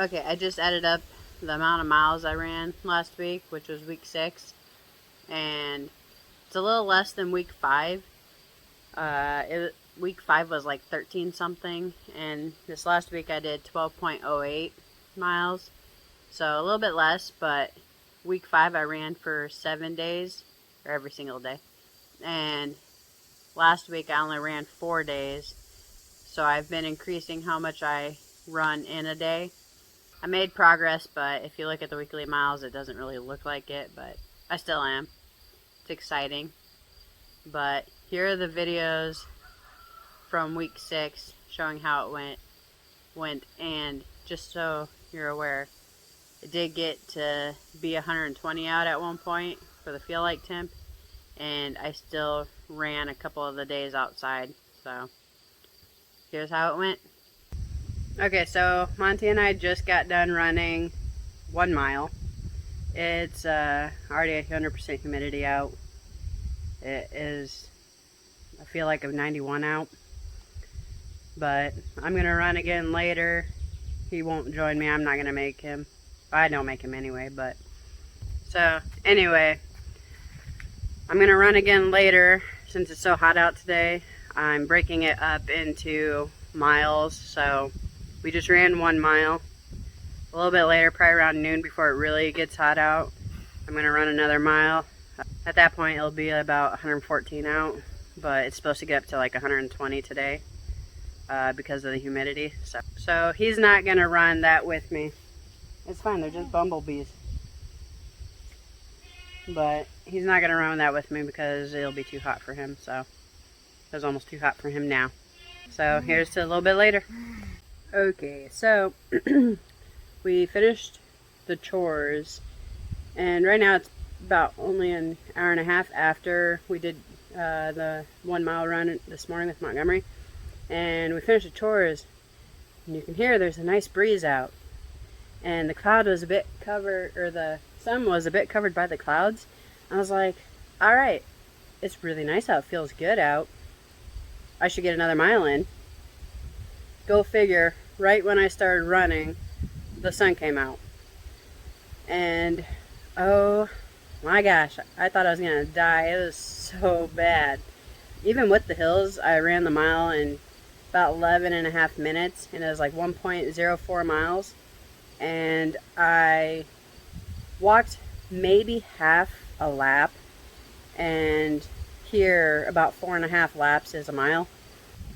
Okay, I just added up the amount of miles I ran last week, which was week 6, and it's a little less than week 5. Week 5 was like 13 something, and this last week I did 12.08 miles, so a little bit less, but week 5 I ran for 7 days, or every single day, and last week I only ran 4 days, so I've been increasing how much I run in a day. I made progress, but if you look at the weekly miles, it doesn't really look like it, but I still am. It's exciting. But here are the videos from week 6 showing how it went, and just so you're aware, it did get to be 120 out at one point for the feel like temp, and I still ran a couple of the days outside. So here's how it went. Okay, so Monty and I just got done running 1 mile. It's already 100% humidity out. It is, I feel like, of 91 out. But I'm going to run again later. He won't join me. I'm not going to make him. I don't make him anyway, but. So, anyway. I'm going to run again later since it's so hot out today. I'm breaking it up into miles, so we just ran 1 mile. A little bit later, probably around noon before it really gets hot out, I'm going to run another mile. At that point, it'll be about 114 out, but it's supposed to get up to like 120 today because of the humidity. So he's not going to run that with me. It's fine, they're just bumblebees. But he's not going to run that with me because it'll be too hot for him. So it was almost too hot for him now. So here's to a little bit later. Okay, so we finished the chores, and right now it's about only an hour and a half after we did the 1 mile run this morning with Montgomery, and we finished the chores, and you can hear there's a nice breeze out, and the cloud was a bit covered, or the sun was a bit covered by the clouds. I was like, all right, it's really nice out, it feels good out, I should get another mile in. Go figure, right when I started running, the sun came out. And oh my gosh, I thought I was gonna die. It was so bad. Even with the hills, I ran the mile in about 11.5 minutes, and it was like 1.04 miles. And I walked maybe half a lap, and here about 4.5 laps is a mile.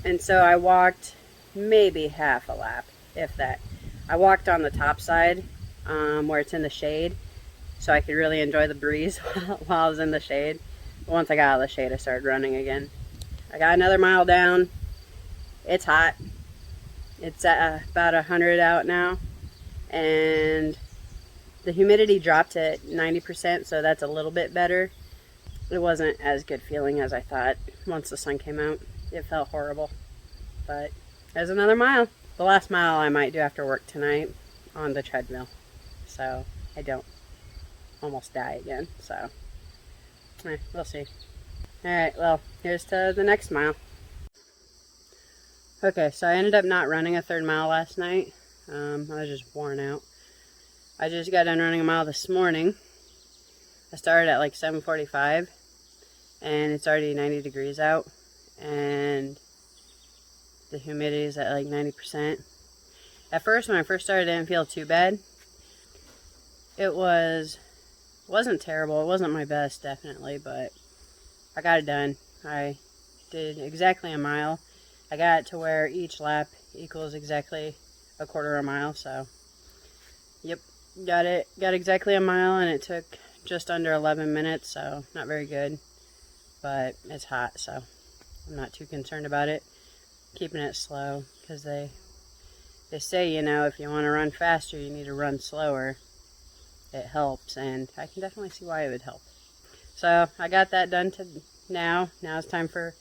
And so I walked maybe half a lap, if that. I walked on the top side where it's in the shade, so I could really enjoy the breeze while I was in the shade. But once I got out of the shade, I started running again. I got another mile down. It's hot. It's at about 100 out now, and the humidity dropped to 90%, so that's a little bit better. It wasn't as good feeling as I thought once the sun came out. It felt horrible, but there's another mile. The last mile I might do after work tonight on the treadmill, so I don't almost die again. So we'll see. Alright, well, here's to the next mile. Okay, so I ended up not running a 3rd mile last night. I was just worn out. I just got done running a mile this morning. I started at like 7:45, and it's already 90 degrees out, and the humidity is at like 90%. At first, when I first started, I didn't feel too bad. It wasn't terrible. It wasn't my best, definitely, but I got it done. I did exactly a mile. I got it to where each lap equals exactly a quarter of a mile, so yep, got exactly a mile, and it took just under 11 minutes, so not very good, but it's hot, so I'm not too concerned about it. Keeping it slow, because they say, you know, if you want to run faster, you need to run slower. It helps, and I can definitely see why it would help. So I got that done now. Now it's time for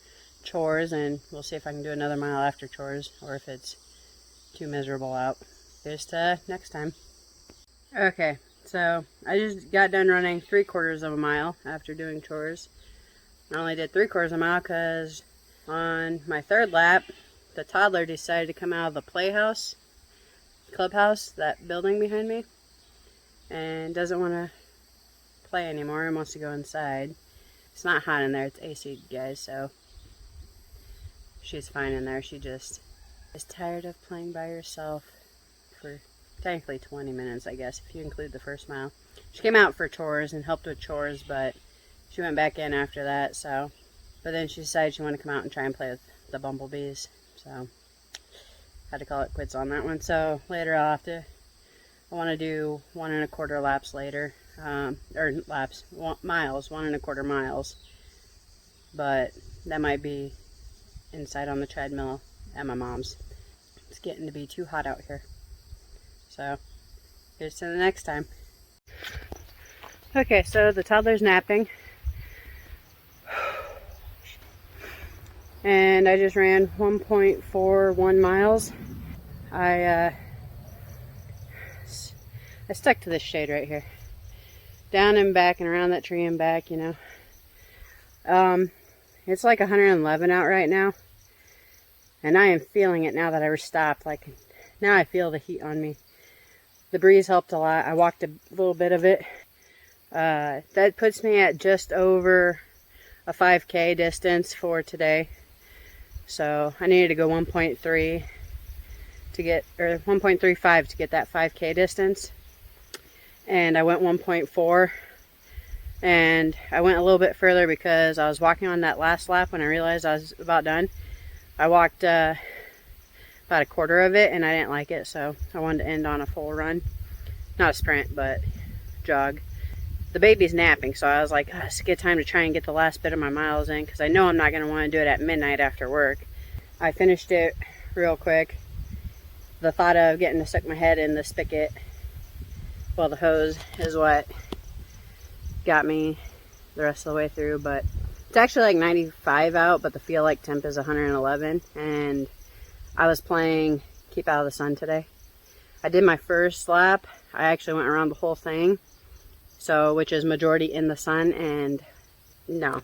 chores, and we'll see if I can do another mile after chores, or if it's too miserable out. Here's to next time. Okay, so I just got done running 3/4 of a mile after doing chores. I only did 3/4 of a mile because on my 3rd lap, the toddler decided to come out of the playhouse clubhouse, that building behind me, and doesn't want to play anymore and wants to go inside. It's not hot in there, it's AC, guys, so she's fine in there. She just is tired of playing by herself for technically 20 minutes, I guess, if you include the first mile. She came out for chores and helped with chores, but she went back in after that, so. But then she decided she wanted to come out and try and play with the bumblebees, so had to call it quits on that one. So later I want to do 1 1/4 laps later, or laps, miles, 1 1/4 miles, but that might be inside on the treadmill at my mom's. It's getting to be too hot out here. So here's to the next time. Okay, so the toddler's napping. And I just ran 1.41 miles. I stuck to this shade right here. Down and back and around that tree and back, you know. It's like 111 out right now. And I am feeling it now that I stopped. Like, now I feel the heat on me. The breeze helped a lot. I walked a little bit of it. That puts me at just over a 5K distance for today. So I needed to go 1.3 to get, or 1.35 to get that 5K distance. And I went 1.4. And I went a little bit further because I was walking on that last lap when I realized I was about done. I walked about a quarter of it and I didn't like it, so I wanted to end on a full run. Not a sprint, but jog. The baby's napping, so I was like, oh, it's a good time to try and get the last bit of my miles in, because I know I'm not going to want to do it at midnight after work. I finished it real quick. The thought of getting to stick my head in the spigot, well, the hose, is what got me the rest of the way through. But it's actually like 95 out, but the feel like temp is 111, and I was playing Keep Out of the Sun today. I did my first lap. I actually went around the whole thing. So, which is majority in the sun, and no,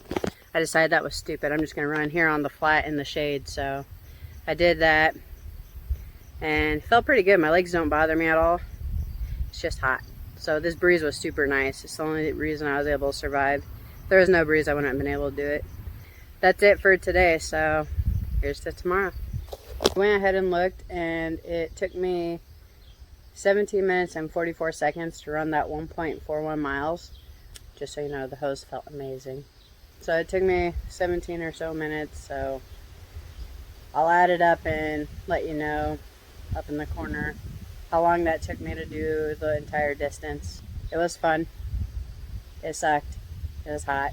I decided that was stupid. I'm just going to run here on the flat in the shade. So I did that and felt pretty good. My legs don't bother me at all. It's just hot. So this breeze was super nice. It's the only reason I was able to survive. If there was no breeze, I wouldn't have been able to do it. That's it for today. So here's to tomorrow. I went ahead and looked, and it took me 17 minutes and 44 seconds to run that 1.41 miles. Just so you know, the hose felt amazing. So it took me 17 or so minutes, so I'll add it up and let you know up in the corner how long that took me to do the entire distance. It was fun. It sucked. It was hot,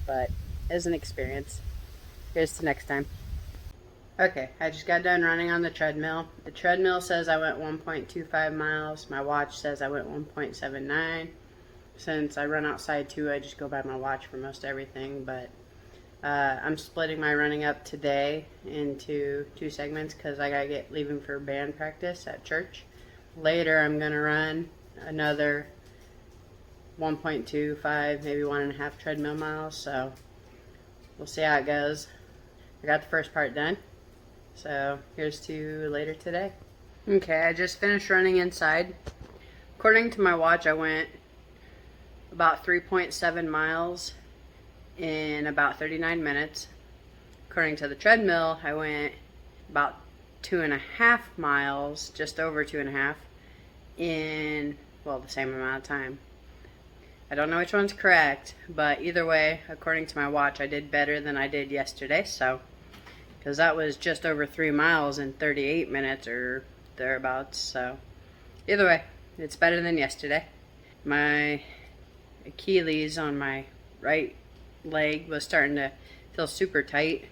but it was an experience. Here's to next time. Okay, I just got done running on the treadmill. The treadmill says I went 1.25 miles. My watch says I went 1.79. Since I run outside too, I just go by my watch for most everything. But I'm splitting my running up today into 2 segments because I gotta get leaving for band practice at church. Later, I'm gonna run another 1.25, maybe 1.5 treadmill miles. So we'll see how it goes. I got the first part done. So here's to later today. Okay, I just finished running inside. According to my watch, I went about 3.7 miles in about 39 minutes. According to the treadmill, I went about 2.5 miles, just over 2.5, in, well, the same amount of time. I don't know which one's correct, but either way, according to my watch, I did better than I did yesterday, so. Because that was just over 3 miles in 38 minutes or thereabouts. So either way, it's better than yesterday. My Achilles on my right leg was starting to feel super tight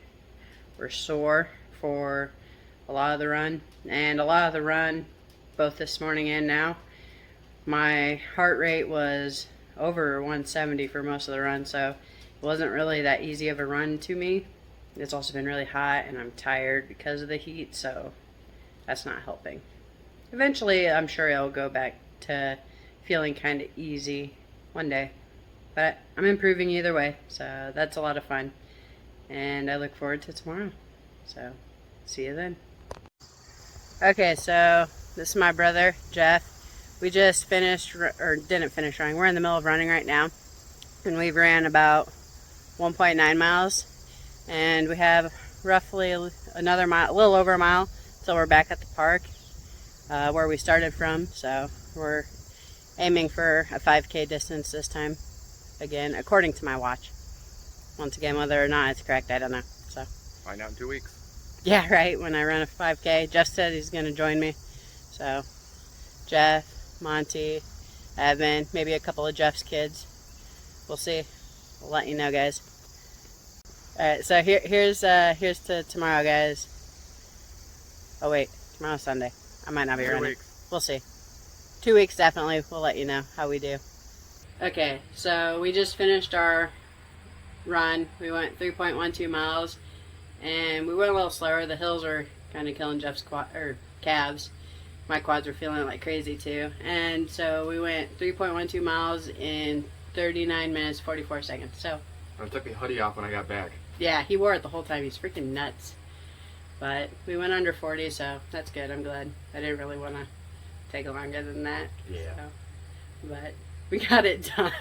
or sore for a lot of the run. And a lot of the run, both this morning and now, my heart rate was over 170 for most of the run. So it wasn't really that easy of a run to me. It's also been really hot and I'm tired because of the heat, so that's not helping. Eventually, I'm sure it'll go back to feeling kind of easy one day. But I'm improving either way, so that's a lot of fun. And I look forward to tomorrow. So, see you then. Okay, so This is my brother, Jeff. We just finished, or didn't finish running. We're in the middle of running right now. And we've ran about 1.9 miles. And we have roughly another mile, a little over a mile, till we're back at the park where we started from. So we're aiming for a 5K distance this time. Again, according to my watch. Once again, whether or not it's correct, I don't know. So find out in 2 weeks. Yeah, right, when I run a 5K. Jeff said he's going to join me. So, Jeff, Monty, Evan, maybe a couple of Jeff's kids. We'll see. We'll let you know, guys. Alright, so here's to tomorrow, guys. Oh, wait. Tomorrow's Sunday. I might not be running. 2 weeks. We'll see. 2 weeks, definitely. We'll let you know how we do. Okay, so we just finished our run. We went 3.12 miles. And we went a little slower. The hills are kind of killing Jeff's calves. My quads were feeling like crazy too. And so we went 3.12 miles in 39 minutes 44 seconds. So I took the hoodie off when I got back. yeah, he wore it the whole time. He's freaking nuts. But we went under 40, so that's good. I'm glad. I didn't really want to take longer than that. Yeah. So. But we got it done.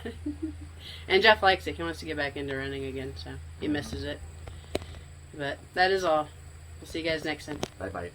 And Jeff likes it. He wants to get back into running again, so he misses it. But that is all. We'll see you guys next time. Bye-bye.